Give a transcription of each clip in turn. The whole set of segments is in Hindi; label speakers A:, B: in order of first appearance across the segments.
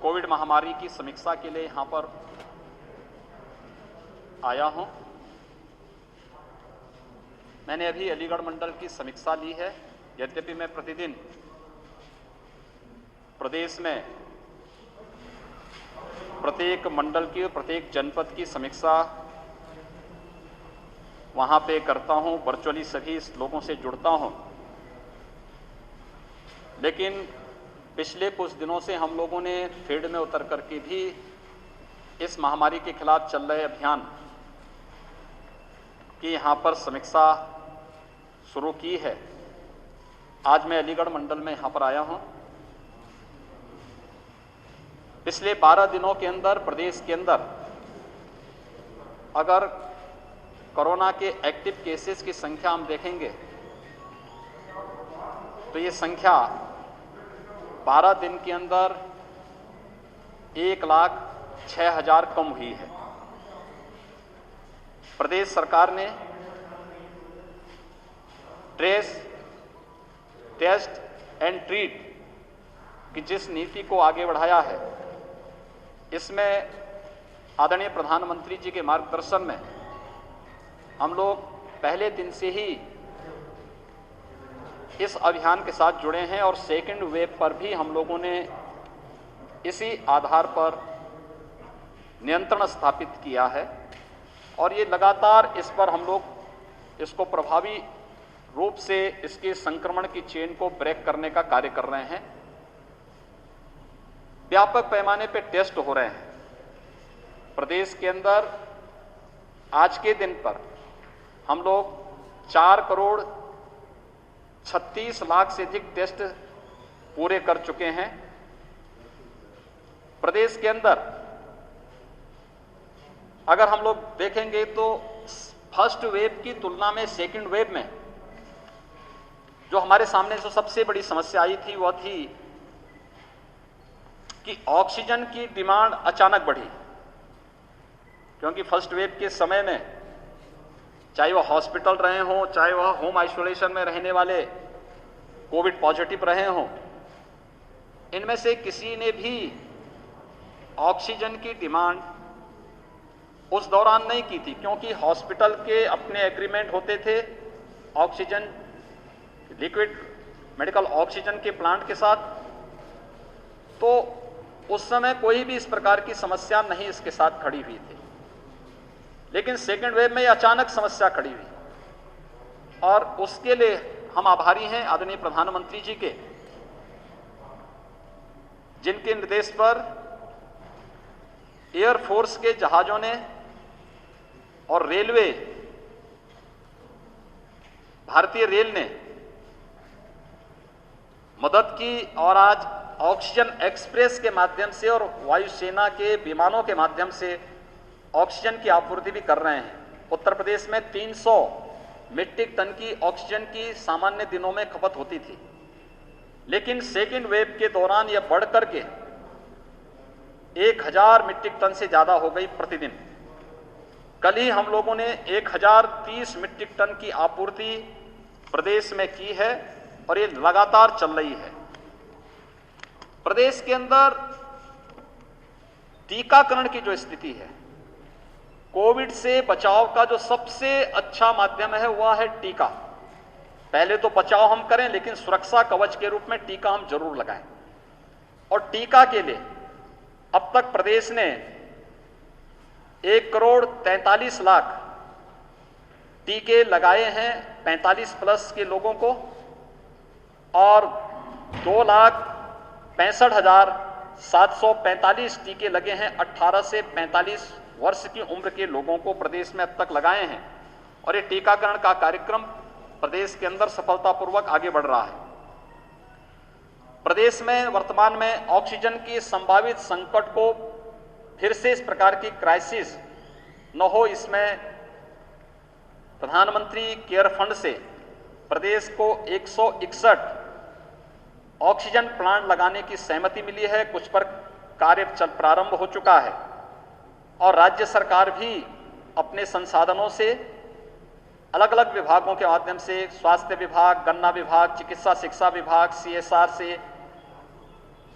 A: कोविड महामारी की समीक्षा के लिए यहाँ पर आया हूँ। मैंने अभी अलीगढ़ मंडल की समीक्षा ली है। यद्यपि मैं प्रतिदिन प्रदेश में प्रत्येक मंडल की, प्रत्येक जनपद की समीक्षा वहाँ पे करता हूँ, वर्चुअली सभी लोगों से जुड़ता हूँ, लेकिन पिछले कुछ दिनों से हम लोगों ने फील्ड में उतर करके भी इस महामारी के खिलाफ चल रहे अभियान की यहाँ पर समीक्षा शुरू की है। आज मैं अलीगढ़ मंडल में यहाँ पर आया हूँ। पिछले 12 दिनों के अंदर प्रदेश के अंदर अगर कोरोना के एक्टिव केसेस की संख्या हम देखेंगे तो ये संख्या 12 दिन के अंदर 1,06,000 कम हुई है। प्रदेश सरकार ने ट्रेस, टेस्ट एंड ट्रीट की जिस नीति को आगे बढ़ाया है, इसमें आदरणीय प्रधानमंत्री जी के मार्गदर्शन में हम लोग पहले दिन से ही इस अभियान के साथ जुड़े हैं और सेकेंड वेव पर भी हम लोगों ने इसी आधार पर नियंत्रण स्थापित किया है और ये लगातार इस पर हम लोग इसको प्रभावी रूप से इसके संक्रमण की चेन को ब्रेक करने का कार्य कर रहे हैं। व्यापक पैमाने पर टेस्ट हो रहे हैं। प्रदेश के अंदर आज के दिन पर हम लोग 4,36,00,000 से अधिक टेस्ट पूरे कर चुके हैं। प्रदेश के अंदर अगर हम लोग देखेंगे तो फर्स्ट वेव की तुलना में सेकंड वेव में जो हमारे सामने जो सबसे बड़ी समस्या आई थी वह थी कि ऑक्सीजन की डिमांड अचानक बढ़ी, क्योंकि फर्स्ट वेव के समय में चाहे वह हॉस्पिटल रहे हों, चाहे वह होम आइसोलेशन में रहने वाले कोविड पॉजिटिव रहे हों, इनमें से किसी ने भी ऑक्सीजन की डिमांड उस दौरान नहीं की थी, क्योंकि हॉस्पिटल के अपने एग्रीमेंट होते थे ऑक्सीजन, लिक्विड मेडिकल ऑक्सीजन के प्लांट के साथ। तो उस समय कोई भी इस प्रकार की समस्या नहीं इसके साथ खड़ी हुई थी। लेकिन सेकेंड वेव में अचानक समस्या खड़ी हुई और उसके लिए हम आभारी हैं आदरणीय प्रधानमंत्री जी के, जिनके निर्देश पर एयरफोर्स के जहाजों ने और रेलवे, भारतीय रेल ने मदद की और आज ऑक्सीजन एक्सप्रेस के माध्यम से और वायुसेना के विमानों के माध्यम से ऑक्सीजन की आपूर्ति भी कर रहे हैं। उत्तर प्रदेश में 300 मीट्रिक टन की ऑक्सीजन की सामान्य दिनों में खपत होती थी, लेकिन सेकेंड वेव के दौरान यह बढ़ करके 1,000 मीट्रिक टन से ज्यादा हो गई प्रतिदिन। कल ही हम लोगों ने 1,030 मीट्रिक टन की आपूर्ति प्रदेश में की है और ये लगातार चल रही है। प्रदेश के अंदर टीकाकरण की जो स्थिति है, कोविड से बचाव का जो सबसे अच्छा माध्यम है वह है टीका। पहले तो बचाव हम करें, लेकिन सुरक्षा कवच के रूप में टीका हम जरूर लगाएं। और टीका के लिए अब तक प्रदेश ने 1,43,00,000 टीके लगाए हैं 45 प्लस के लोगों को और 2,65,745 टीके लगे हैं 18 से 45 वर्ष की उम्र के लोगों को प्रदेश में अब तक लगाए हैं। और ये टीकाकरण का कार्यक्रम प्रदेश के अंदर सफलतापूर्वक आगे बढ़ रहा है। प्रदेश में वर्तमान में ऑक्सीजन की संभावित संकट को फिर से इस प्रकार की क्राइसिस न हो, इसमें प्रधानमंत्री केयर फंड से प्रदेश को 161 ऑक्सीजन प्लांट लगाने की सहमति मिली है। कुछ पर कार्य प्रारंभ हो चुका है और राज्य सरकार भी अपने संसाधनों से अलग अलग विभागों के माध्यम से, स्वास्थ्य विभाग, गन्ना विभाग, चिकित्सा शिक्षा विभाग, CSR से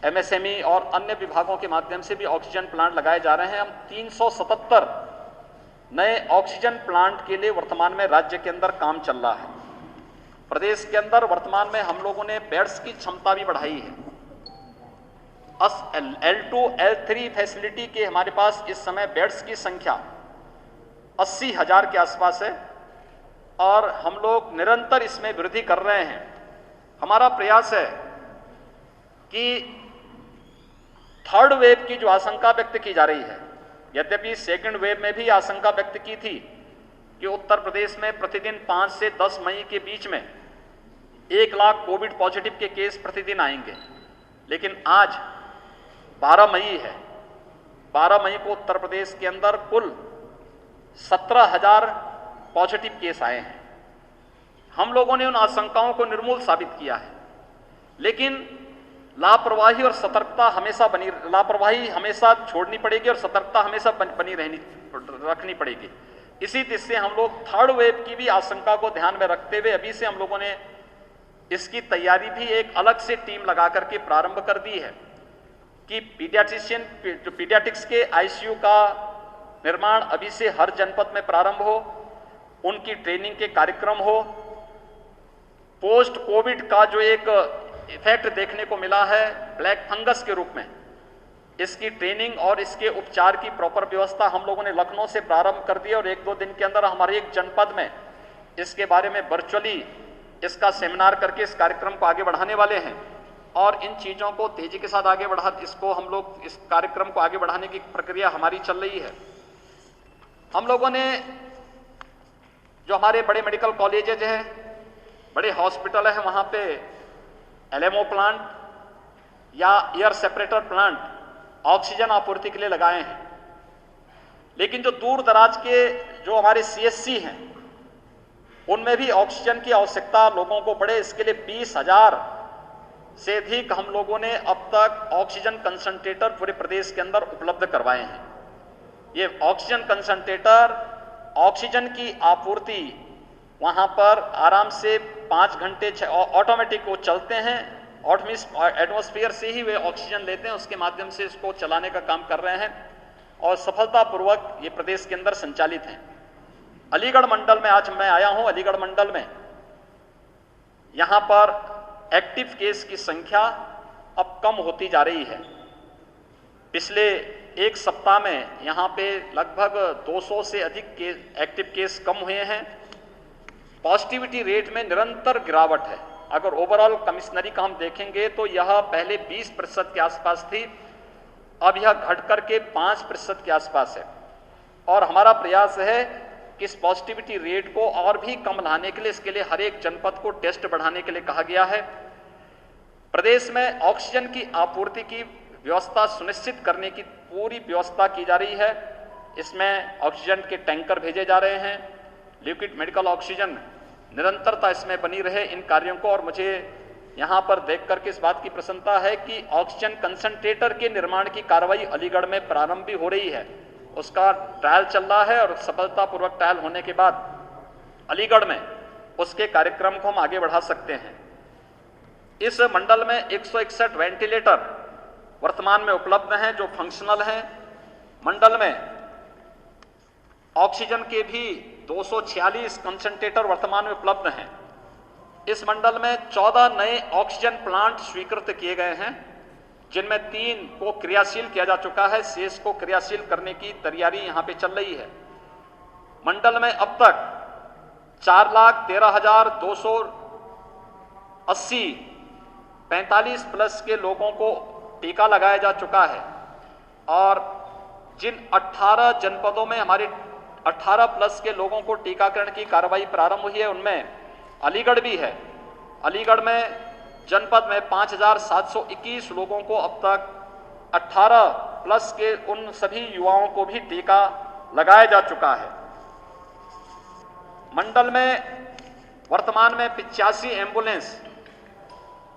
A: एमएसएमई और अन्य विभागों के माध्यम से भी ऑक्सीजन प्लांट लगाए जा रहे हैं। हम 377 नए ऑक्सीजन प्लांट के लिए वर्तमान में राज्य के अंदर काम चल रहा है। प्रदेश के अंदर वर्तमान में हम लोगों ने बेड्स की क्षमता भी बढ़ाई है। L2, L3 फैसिलिटी के हमारे पास इस समय बेड्स की संख्या 80,000 के आसपास है और हम लोग निरंतर इसमें वृद्धि कर रहे हैं। हमारा प्रयास है कि थर्ड वेव की जो आशंका व्यक्त की जा रही है, यद्यपि सेकंड वेव में भी आशंका व्यक्त की थी कि उत्तर प्रदेश में प्रतिदिन 5 से 10 मई के बीच में 1 लाख कोविड पॉजिटिव के केस प्रतिदिन आएंगे, लेकिन आज 12 मई है। 12 मई को उत्तर प्रदेश के अंदर कुल 17,000 पॉजिटिव केस आए हैं। हम लोगों ने उन आशंकाओं को निर्मूल साबित किया है, लेकिन लापरवाही और सतर्कता हमेशा लापरवाही हमेशा छोड़नी पड़ेगी और सतर्कता हमेशा रखनी पड़ेगी। इसी तरह से हम लोग थर्ड वेव की भी आशंका को ध्यान में रखते हुए अभी से हम लोगों ने इसकी तैयारी भी एक अलग से टीम लगा करके प्रारंभ कर दी है कि पीडियाट्रिक्स के आईसीयू का निर्माण अभी से हर जनपद में प्रारंभ हो, उनकी ट्रेनिंग के कार्यक्रम हो। पोस्ट कोविड का जो एक इफेक्ट देखने को मिला है ब्लैक फंगस के रूप में, इसकी ट्रेनिंग और इसके उपचार की प्रॉपर व्यवस्था हम लोगों ने लखनऊ से प्रारंभ कर दी और 1-2 दिन के अंदर हमारे एक जनपद में इसके बारे में वर्चुअली इसका सेमिनार करके इस कार्यक्रम को आगे बढ़ाने वाले हैं और इन चीज़ों को तेजी के साथ आगे हम लोग इस कार्यक्रम को आगे बढ़ाने की प्रक्रिया हमारी चल रही है। हम लोगों ने जो हमारे बड़े मेडिकल कॉलेजेज हैं, बड़े हॉस्पिटल हैं, वहाँ पे LMO प्लांट या एयर सेपरेटर प्लांट ऑक्सीजन आपूर्ति के लिए लगाए हैं, लेकिन जो दूर दराज के जो हमारे CSC हैं उनमें भी ऑक्सीजन की आवश्यकता लोगों को पड़े, इसके लिए 20,000 से अधिक हम लोगों ने अब तक ऑक्सीजन कंसंट्रेटर पूरे प्रदेश के अंदर उपलब्ध करवाए हैं। ये ऑक्सीजन कंसंट्रेटर ऑक्सीजन की आपूर्ति वहां पर आराम से 5 घंटे ऑटोमेटिक वो चलते हैं, एटमॉस्फेयर से ही वे ऑक्सीजन लेते हैं, उसके माध्यम से इसको चलाने का काम कर रहे हैं और सफलतापूर्वक ये प्रदेश के अंदर संचालित हैं। अलीगढ़ मंडल में आज मैं आया हूं। अलीगढ़ मंडल में यहां पर एक्टिव केस की संख्या अब कम होती जा रही है। पिछले 1 सप्ताह में यहां पे लगभग 200 से अधिक एक्टिव केस कम हुए हैं। पॉजिटिविटी रेट में निरंतर गिरावट है। अगर ओवरऑल कमिश्नरी का हम देखेंगे तो यह पहले 20% के आसपास थी, अब यह घटकर के 5% के आसपास है और हमारा प्रयास है कि इस पॉजिटिविटी रेट को और भी कम लाने के लिए इसके लिए हर एक जनपद को टेस्ट बढ़ाने के लिए कहा गया है। प्रदेश में ऑक्सीजन की आपूर्ति की व्यवस्था सुनिश्चित करने की पूरी व्यवस्था की जा रही है। इसमें ऑक्सीजन के टैंकर भेजे जा रहे हैं, लिक्विड मेडिकल ऑक्सीजन निरंतरता इसमें बनी रहे इन कार्यों को। और मुझे यहाँ पर देख करके इस बात की प्रसन्नता है कि ऑक्सीजन कंसंट्रेटर के निर्माण की कार्रवाई अलीगढ़ में प्रारंभ भी हो रही है, उसका ट्रायल चल रहा है और सफलतापूर्वक ट्रायल होने के बाद अलीगढ़ में उसके कार्यक्रम को हम आगे बढ़ा सकते हैं। इस मंडल में 161 वेंटिलेटर वर्तमान में उपलब्ध हैं जो फंक्शनल हैं। मंडल में ऑक्सीजन के भी 246 कंसंट्रेटर वर्तमान में उपलब्ध हैं। इस मंडल में 14 नए ऑक्सीजन प्लांट स्वीकृत किए गए हैं, जिनमें 3 को क्रियाशील किया जा चुका है, शेष को क्रियाशील करने की तैयारी यहां पे चल रही है। मंडल में अब तक 4,13,280 45+ के लोगों को टीका लगाया जा चुका है और जिन 18 जनपदों में हमारे 18+ के लोगों को टीकाकरण की कार्रवाई प्रारंभ हुई है उनमें अलीगढ़ भी है। अलीगढ़ में जनपद में 5,721 लोगों को अब तक 18+ के उन सभी युवाओं को भी टीका लगाया जा चुका है। मंडल में वर्तमान में 85 एम्बुलेंस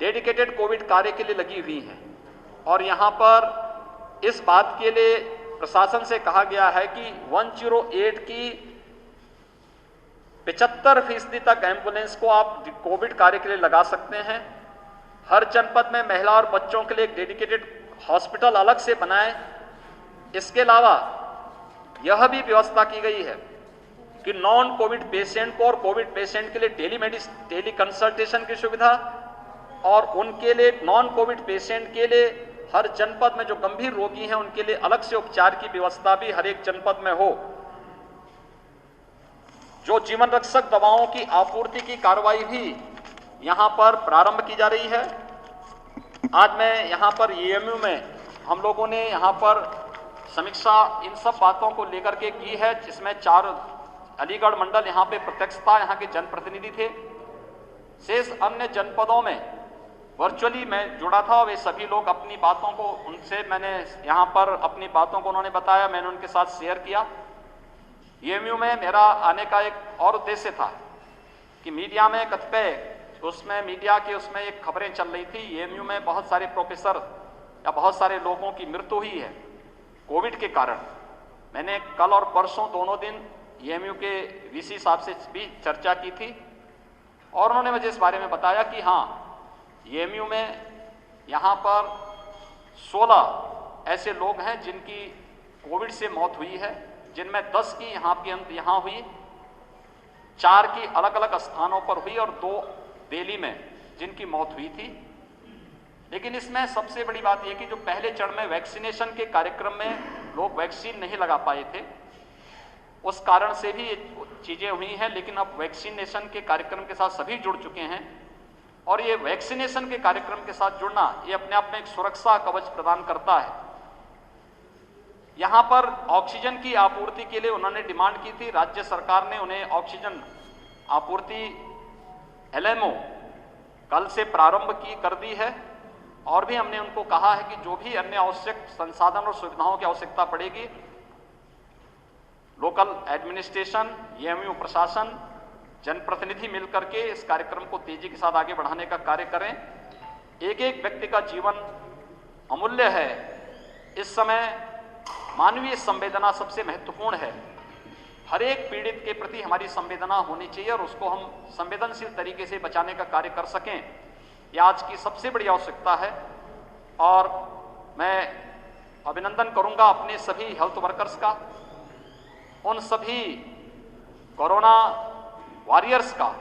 A: डेडिकेटेड कोविड कार्य के लिए लगी हुई हैं और यहां पर इस बात के लिए प्रशासन से कहा गया है कि 108 की 75% तक एम्बुलेंस को आप कोविड कार्य के लिए लगा सकते हैं। हर जनपद में महिला और बच्चों के लिए एक डेडिकेटेड हॉस्पिटल अलग से बनाएं। इसके अलावा यह भी व्यवस्था की गई है कि नॉन कोविड पेशेंट को और कोविड पेशेंट के लिए टेली कंसल्टेशन की सुविधा, और उनके लिए नॉन कोविड पेशेंट के लिए हर जनपद में जो गंभीर रोगी हैं उनके लिए अलग से उपचार की व्यवस्था भी हर एक जनपद में हो। जो जीवन रक्षक दवाओं की आपूर्ति की कार्रवाई भी यहां पर प्रारंभ की जा रही है। आज मैं यहां पर एएमयू में हम लोगों ने यहां पर समीक्षा इन सब बातों को लेकर के की है, जिसमें 4 अलीगढ़ मंडल यहां पे प्रत्यक्ष था, यहां के जनप्रतिनिधि थे। शेष अन्य जनपदों में वर्चुअली मैं जुड़ा था और वे सभी लोग अपनी बातों को उनसे मैंने यहां पर अपनी बातों को उन्होंने बताया, मैंने उनके साथ शेयर किया। एएमयू में मेरा आने का एक और उद्देश्य था कि मीडिया में कतिपय मीडिया के उसमें एक खबरें चल रही थी, एएमयू में बहुत सारे प्रोफेसर या बहुत सारे लोगों की मृत्यु हुई है कोविड के कारण। मैंने कल और परसों दोनों दिन एएमयू के वीसी साहब से भी चर्चा की थी और उन्होंने मुझे इस बारे में बताया कि हाँ, एएमयू में यहाँ पर 16 ऐसे लोग हैं जिनकी कोविड से मौत हुई है, जिनमें 10 की यहाँ हुई, 4 की अलग अलग स्थानों पर हुई और 2 दिल्ली में जिनकी मौत हुई थी। लेकिन इसमें सबसे बड़ी बात यह कि जो पहले चरण में वैक्सीनेशन के कार्यक्रम में लोग वैक्सीन नहीं लगा पाए थे, उस कारण से भी ये चीजें हुई हैं। लेकिन अब वैक्सीनेशन के कार्यक्रम के साथ सभी जुड़ चुके हैं और ये वैक्सीनेशन के कार्यक्रम के साथ जुड़ना ये अपने आप में एक सुरक्षा कवच प्रदान करता है। यहां पर ऑक्सीजन की आपूर्ति के लिए उन्होंने डिमांड की थी, राज्य सरकार ने उन्हें ऑक्सीजन आपूर्ति एलएमओ कल से प्रारंभ कर दी है और भी हमने उनको कहा है कि जो भी अन्य आवश्यक संसाधन और सुविधाओं की आवश्यकता पड़ेगी, लोकल एडमिनिस्ट्रेशन, एएमयू प्रशासन, जनप्रतिनिधि मिलकर के इस कार्यक्रम को तेजी के साथ आगे बढ़ाने का कार्य करें। एक एक व्यक्ति का जीवन अमूल्य है। इस समय मानवीय संवेदना सबसे महत्वपूर्ण है। हर एक पीड़ित के प्रति हमारी संवेदना होनी चाहिए और उसको हम संवेदनशील तरीके से बचाने का कार्य कर सकें, यह आज की सबसे बड़ी आवश्यकता है। और मैं अभिनंदन करूंगा अपने सभी हेल्थ वर्कर्स का, उन सभी कोरोना वॉरियर्स का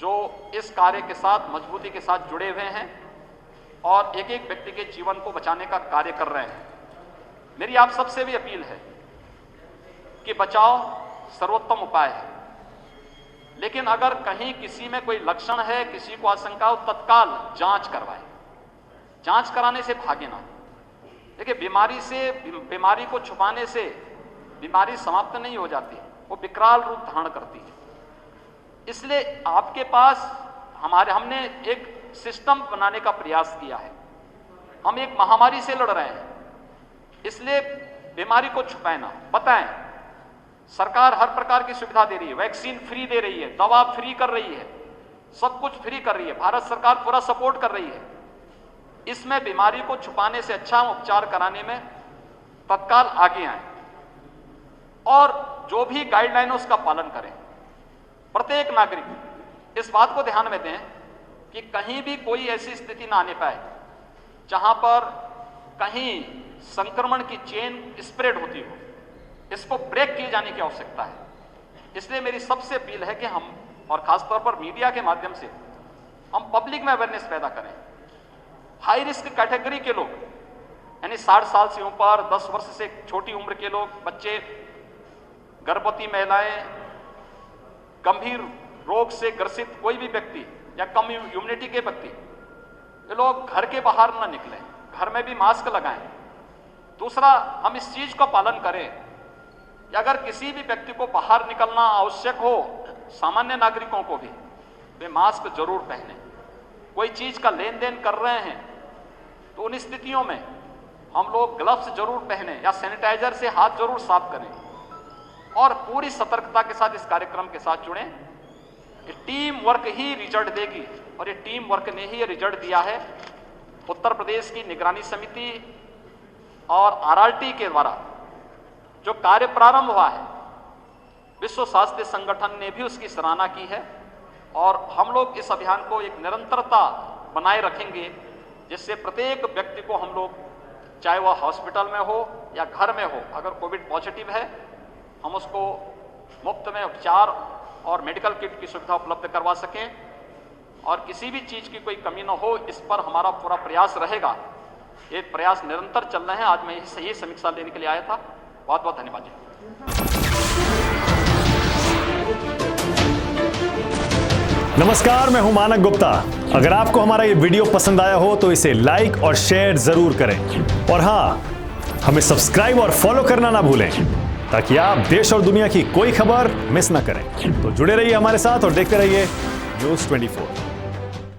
A: जो इस कार्य के साथ मजबूती के साथ जुड़े हुए हैं और एक एक व्यक्ति के जीवन को बचाने का कार्य कर रहे हैं। मेरी आप सबसे भी अपील है कि बचाव सर्वोत्तम उपाय है, लेकिन अगर कहीं किसी में कोई लक्षण है, किसी को आशंका हो, तत्काल जांच करवाएं। जांच कराने से भागे ना। देखिए, बीमारी को छुपाने से बीमारी समाप्त नहीं हो जाती, वो विकराल रूप धारण करती है। इसलिए आपके पास हमने एक सिस्टम बनाने का प्रयास किया है। हम एक महामारी से लड़ रहे हैं, इसलिए बीमारी को छुपाए ना, बताएं। सरकार हर प्रकार की सुविधा दे रही है, वैक्सीन फ्री दे रही है, दवा फ्री कर रही है, सब कुछ फ्री कर रही है, भारत सरकार पूरा सपोर्ट कर रही है। इसमें बीमारी को छुपाने से अच्छा उपचार कराने में तत्काल आगे आए और जो भी गाइडलाइन है उसका पालन करें। प्रत्येक नागरिक इस बात को ध्यान में दें कि कहीं भी कोई ऐसी स्थिति ना आने पाए जहां पर कहीं संक्रमण की चेन स्प्रेड होती हो। इसको ब्रेक किए जाने की आवश्यकता है। इसलिए मेरी सबसे अपील है कि हम, और खासतौर पर मीडिया के माध्यम से, हम पब्लिक में अवेयरनेस पैदा करें। हाई रिस्क कैटेगरी के लोग, यानी 60 साल से ऊपर, 10 वर्ष से छोटी उम्र के लोग, बच्चे, गर्भवती महिलाएं, गंभीर रोग से ग्रसित कोई भी व्यक्ति या कम इम्यूनिटी के व्यक्ति, ये लोग घर के बाहर न निकलें, घर में भी मास्क लगाएं। दूसरा, हम इस चीज का पालन करें कि अगर किसी भी व्यक्ति को बाहर निकलना आवश्यक हो, सामान्य नागरिकों को भी, वे मास्क जरूर पहनें। कोई चीज का लेन देन कर रहे हैं तो उन स्थितियों में हम लोग ग्लव्स जरूर पहनें या सैनिटाइजर से हाथ जरूर साफ करें और पूरी सतर्कता के साथ इस कार्यक्रम के साथ जुड़ें। टीम वर्क ही रिजल्ट देगी और ये टीम वर्क ने ही ये रिजल्ट दिया है। उत्तर प्रदेश की निगरानी समिति और आरआरटी के द्वारा जो कार्य प्रारंभ हुआ है, विश्व स्वास्थ्य संगठन ने भी उसकी सराहना की है और हम लोग इस अभियान को एक निरंतरता बनाए रखेंगे जिससे प्रत्येक व्यक्ति को हम लोग, चाहे वह हॉस्पिटल में हो या घर में हो, अगर कोविड पॉजिटिव है हम उसको मुफ्त में उपचार और मेडिकल किट की सुविधा उपलब्ध करवा सकें और किसी भी चीज़ की कोई कमी न हो, इस पर हमारा पूरा प्रयास रहेगा। ये प्रयास निरंतर चल रहे हैं। आज मैं यही समीक्षा लेने के लिए आया था। बहुत बहुत धन्यवाद जी।
B: नमस्कार, मैं हूं मानक गुप्ता। अगर आपको हमारा ये वीडियो पसंद आया हो तो इसे लाइक और शेयर जरूर करें और हां, हमें सब्सक्राइब और फॉलो करना ना भूलें ताकि आप देश और दुनिया की कोई खबर मिस ना करें। तो जुड़े रहिए हमारे साथ और देखते रहिए न्यूज़ 24।